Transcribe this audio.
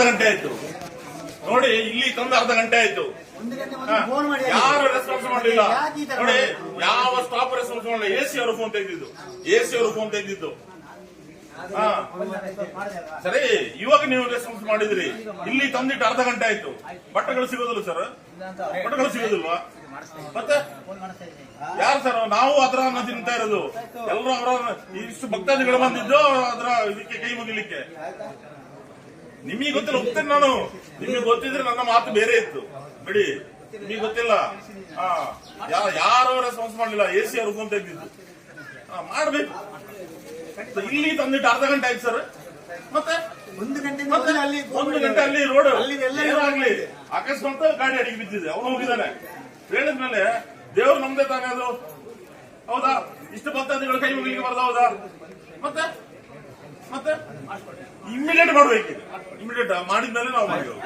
ಅರ್ಧ ಗಂಟೆ ಆಯ್ತು ನೋಡಿ, ಇಲ್ಲಿ ತಂದು ಅರ್ಧ ಗಂಟೆ ಆಯ್ತು, ಯಾರು ರೆಸ್ಪಾನ್ಸ್ ಮಾಡಲಿಲ್ಲ ನೋಡಿ, ಯಾವ ಸ್ಟಾಫ್ ರೆಸ್ಪಾನ್ಸ್ ಮಾಡಲಿಲ್ಲ. ಎಸಿ ಅವರು ಫೋನ್ ತೆಗೆದಿದ್ದು ಸರಿ. ಇವಾಗ ನೀವು ರೆಸ್ಪಾನ್ಸ್ ಮಾಡಿದ್ರಿ, ಇಲ್ಲಿ ತಂದಿಟ್ಟು ಅರ್ಧ ಗಂಟೆ ಆಯ್ತು. ಬಟ್ಟೆಗಳು ಸಿಗೋದಿಲ್ಲ ಸರ್, ಬಟ್ಟೆಗಳು ಸಿಗೋದಿಲ್ವಾ? ಮತ್ತೆ ಯಾರು ಸರ್? ನಾವು ಅದರ ತಿಂತಾ ಇರೋದು, ಎಲ್ಲರೂ ಅವರ ಇಷ್ಟು ಭಕ್ತಾದಿಗಳು ಬಂದಿದ್ದು ಅದರ ಇದಕ್ಕೆ ಕೈ ಮುಗಿಲಿಕ್ಕೆ. ನಿಮಗೆ ಗೊತ್ತಿಲ್ಲ, ಹೋಗ್ತೇನೆ ನಾನು. ನಿಮಗೆ ಗೊತ್ತಿದ್ರೆ ನನ್ನ ಮಾತು ಬೇರೆ ಇತ್ತು ಬಿಡಿ, ನಿಮಗೆ ಗೊತ್ತಿಲ್ಲ. ಯಾರು ರೆಸ್ಪಾನ್ಸ್ ಮಾಡಲಿಲ್ಲ, ಎಸಿ ಅವರು ಫೋನ್ ತೆಗೆದಿದ್ದು. ಮಾಡ್ಬೇಕು, ಇಲ್ಲಿ ತಂದಿಟ್ಟು ಅರ್ಧ ಗಂಟೆ ಆಯ್ತು ಸರ್. ಮತ್ತೆ ಒಂದು ಗಂಟೆ ಅಲ್ಲಿ ರೋಡ್ ಏನಾಗ್ಲಿ, ಅಕಸ್ಮಾತ್ ಗಾಡಿ ಅಡಿಗೆ ಬಿದ್ದಿದೆ, ಅವನು ಹೋಗಿದ್ದಾನೆ. ಹೇಳಿದ್ಮೇಲೆ ದೇವ್ರು ನಮ್ದೇ ತಾನೇ ಅದು, ಹೌದಾ? ಇಷ್ಟು ಭಕ್ತಾದಿಗಳು ಕೈ ಮುಗಿಲಿಕ್ಕೆ ಬರ್ದ, ಹೌದಾ? ಮತ್ತೆ ಮತ್ತೆ ಇಮಿಡಿಯೇಟ್ ಮಾಡ್ಬೇಕು, ಇಮಿಡಿಯೇಟ್ ಮಾಡಿದ್ಮೇಲೆ ನಾವು ಮಾಡ್ತೀವಿ.